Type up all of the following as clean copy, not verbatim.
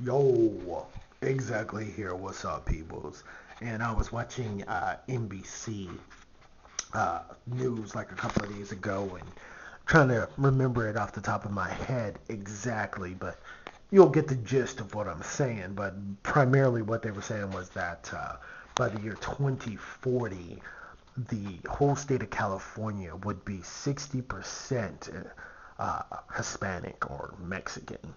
Yo, exactly here. What's up, peoples? And I was watching NBC news like a couple of days ago and trying to remember it off the top of my head exactly, but you'll get the gist of what I'm saying. But primarily, what they were saying was that by the year 2040, the whole state of California would be 60% Hispanic or Mexican.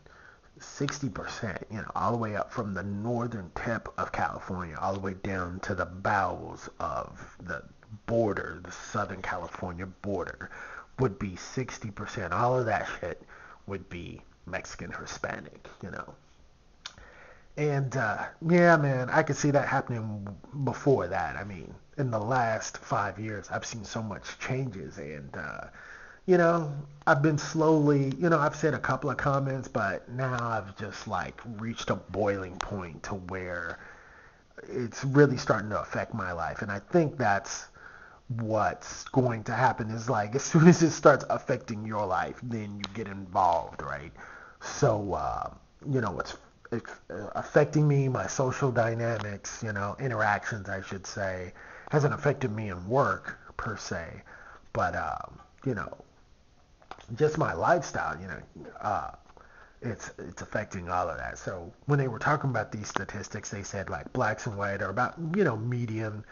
60%, all the way up from the northern tip of California, all the way down to the bowels of the border, the Southern California border, would be 60%. All of that shit would be Mexican Hispanic. And yeah, man, I could see that happening before that. I mean, in the last 5 years, I've seen so much changes, and you know, I've been slowly, I've said a couple of comments, but now I've just like reached a boiling point to where it's really starting to affect my life. And I think that's what's going to happen is like as soon as it starts affecting your life, then you get involved, right? So, it's affecting me, my social dynamics, interactions, I should say, hasn't affected me in work per se, but you know, just my lifestyle, it's affecting all of that. So when they were talking about these statistics, they said like blacks and white are about medium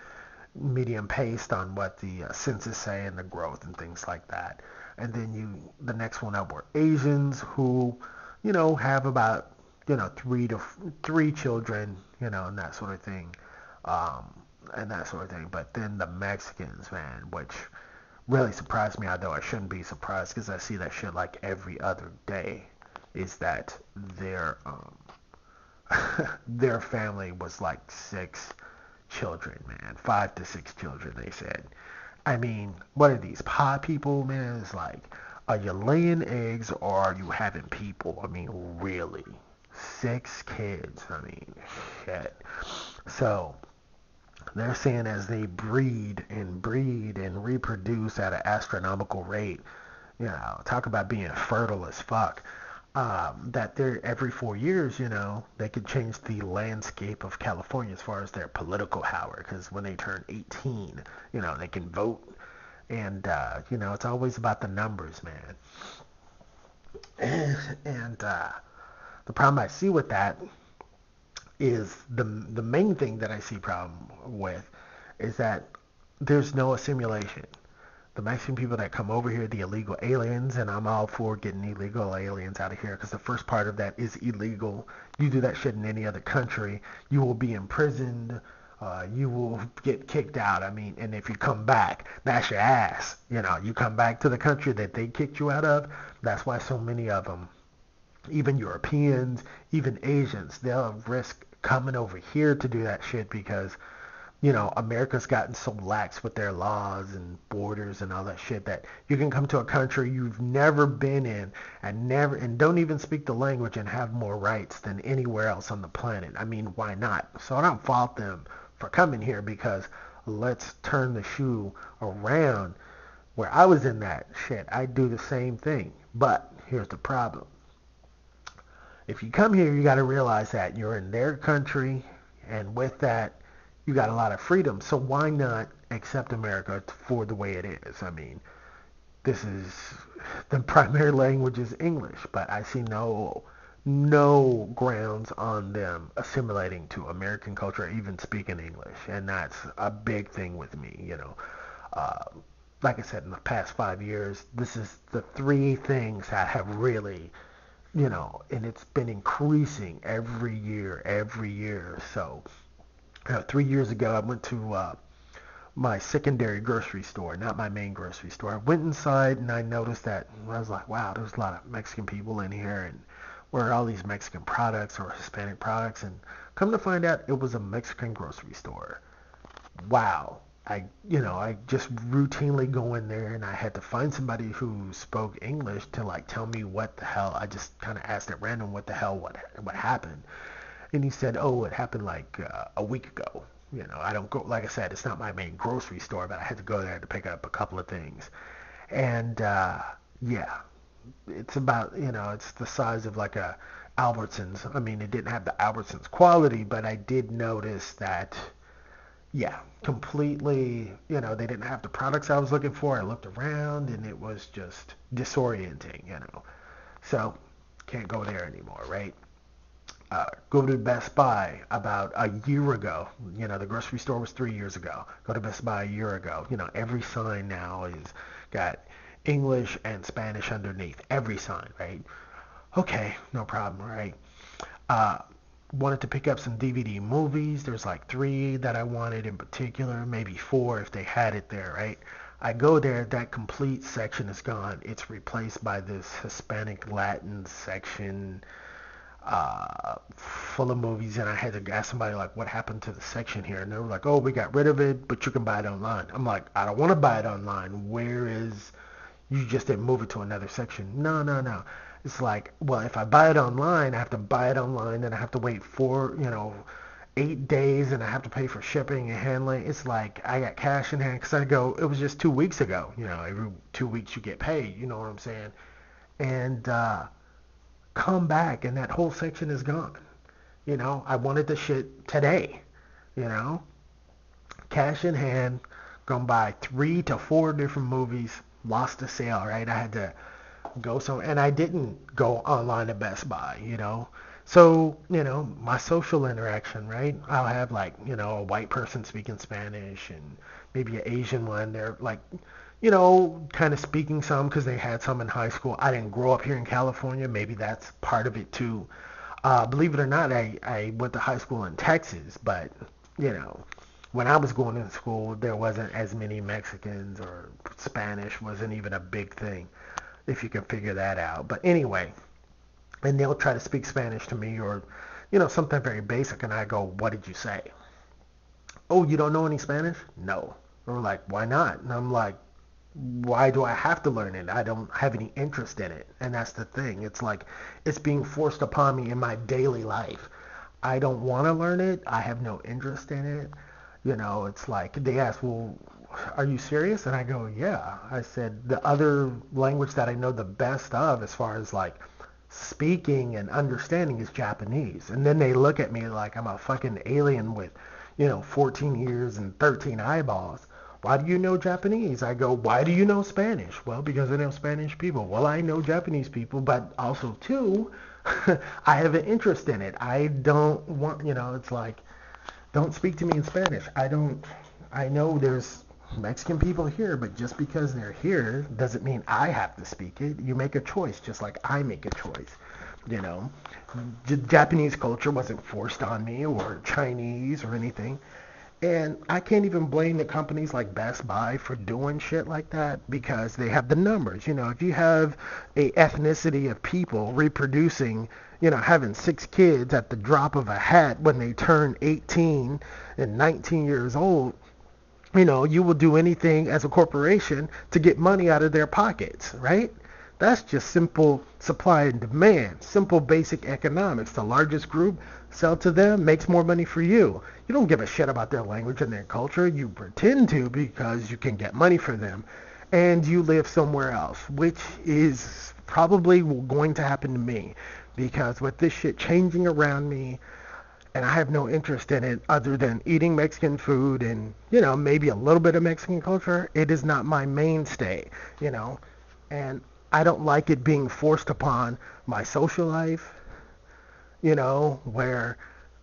paced on what the census say and the growth and things like that. And then the next one up were Asians who have about three children, and that sort of thing, um, But then the Mexicans, man, which really surprised me, although I shouldn't be surprised because I see that shit like every other day, is that their family was like six children, man, 5 to 6 children. They said. I mean, what are these pod people, man? It's like, are you laying eggs or are you having people? I mean, really, 6 kids. I mean, shit. So they're saying as they breed and reproduce at an astronomical rate, talk about being fertile as fuck. That they're every 4 years, they could change the landscape of California as far as their political power. Because when they turn 18, they can vote, and it's always about the numbers, man. And the problem I see with that is the main thing that I see problem with is that there's no assimilation. The Mexican people that come over here, the illegal aliens, and I'm all for getting illegal aliens out of here because the first part of that is illegal. You do that shit in any other country, you will be imprisoned. You will get kicked out. I mean, and if you come back, that's your ass. You come back to the country that they kicked you out of. That's why so many of them, even Europeans, even Asians, they'll risk coming over here to do that shit because America's gotten so lax with their laws and borders and all that shit that you can come to a country you've never been in and don't even speak the language and have more rights than anywhere else on the planet. I mean, why not? So I don't fault them for coming here because let's turn the shoe around. Where I was in that shit, I'd do the same thing. But here's the problem. If you come here, you got to realize that you're in their country, and with that, you got a lot of freedom. So why not accept America for the way it is? I mean, this is the primary language is English, but I see no grounds on them assimilating to American culture, even speaking English, and that's a big thing with me. Uh, like I said, in the past 5 years, this is the three things that have really and it's been increasing every year. So 3 years ago, I went to my secondary grocery store, not my main grocery store. I went inside and I noticed that I was like, wow, there's a lot of Mexican people in here, and where are all these Mexican products or Hispanic products? And come to find out, it was a Mexican grocery store. Wow. I just routinely go in there and I had to find somebody who spoke English to like tell me what the hell. I just kind of asked at random what the hell, what happened. And he said, oh, it happened like a week ago. I don't go, like I said, it's not my main grocery store, but I had to go there to pick up a couple of things. And yeah, it's about, it's the size of like a Albertsons. I mean, it didn't have the Albertsons quality, but I did notice that, yeah, completely, they didn't have the products I was looking for. I looked around and it was just disorienting. So, can't go there anymore, right? Go to Best Buy about a year ago. The grocery store was 3 years ago. Go to Best Buy a year ago. Every sign now is got English and Spanish underneath. Every sign, right? Okay, no problem, right? Uh, Wanted to pick up some DVD movies. There's like three that I wanted in particular, maybe four if they had it there, right? I go there, that complete section is gone. It's replaced by this Hispanic Latin section full of movies, and I had to ask somebody like, what happened to the section here? And they were like, oh, we got rid of it, but you can buy it online. I'm like, I don't want to buy it online. Where is, you just didn't move it to another section? No, no, no. It's like, well, if I buy it online, I have to buy it online, and I have to wait 8 days, and I have to pay for shipping and handling. It's like, I got cash in hand, because it was just 2 weeks ago. Every 2 weeks you get paid, you know what I'm saying? And, come back and that whole section is gone. I wanted the shit today, you know, cash in hand, gonna buy 3 to 4 different movies, lost the sale, right? I had to go somewhere, and I didn't go online to Best Buy. So, my social interaction, right? I'll have like, a white person speaking Spanish and maybe an Asian one. They're like, kind of speaking some because they had some in high school. I didn't grow up here in California. Maybe that's part of it too. Believe it or not, I went to high school in Texas, but, when I was going to school, there wasn't as many Mexicans, or Spanish wasn't even a big thing, if you can figure that out. But anyway, and they'll try to speak Spanish to me, or, something very basic, and I go, what did you say? Oh, you don't know any Spanish? No. They're like, why not? And I'm like, why do I have to learn it? I don't have any interest in it. And that's the thing. It's like it's being forced upon me in my daily life. I don't want to learn it. I have no interest in it. It's like they ask, well, are you serious? And I go, yeah. I said the other language that I know the best of as far as like speaking and understanding is Japanese. And then they look at me like I'm a fucking alien with, 14 ears and 13 eyeballs. Why do you know Japanese? I go, why do you know Spanish? Well, because I know Spanish people. Well, I know Japanese people, but also, too, I have an interest in it. I don't want, it's like, don't speak to me in Spanish. I know there's Mexican people here, but just because they're here doesn't mean I have to speak it. You make a choice, just like I make a choice. Japanese culture wasn't forced on me, or Chinese or anything. And I can't even blame the companies like Best Buy for doing shit like that, because they have the numbers. If you have a ethnicity of people reproducing, having 6 kids at the drop of a hat when they turn 18 and 19 years old, you will do anything as a corporation to get money out of their pockets, right? That's just simple supply and demand, simple basic economics. The largest group, sell to them, makes more money for you. You don't give a shit about their language and their culture. You pretend to because you can get money for them. And you live somewhere else, which is probably going to happen to me. Because with this shit changing around me, and I have no interest in it other than eating Mexican food and, maybe a little bit of Mexican culture, it is not my mainstay, And I don't like it being forced upon my social life, where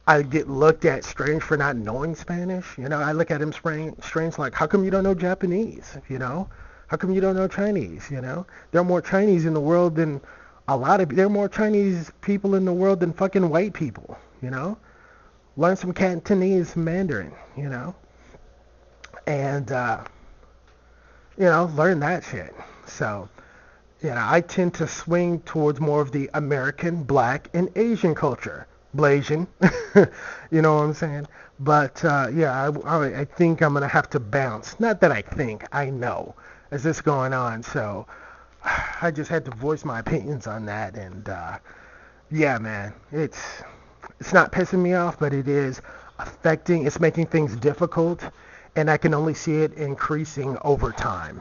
I get looked at strange for not knowing Spanish. I look at him strange like, how come you don't know Japanese? How come you don't know Chinese? There are more Chinese in the world than there are more Chinese people in the world than fucking white people, Learn some Cantonese, Mandarin, and, learn that shit. So, I tend to swing towards more of the American, black, and Asian culture. Blasian, you know what I'm saying? But, I think I'm going to have to bounce. Not that I think, I know, as this going on. So, I just had to voice my opinions on that. And, yeah, man, it's not pissing me off, but it is it's making things difficult. And I can only see it increasing over time.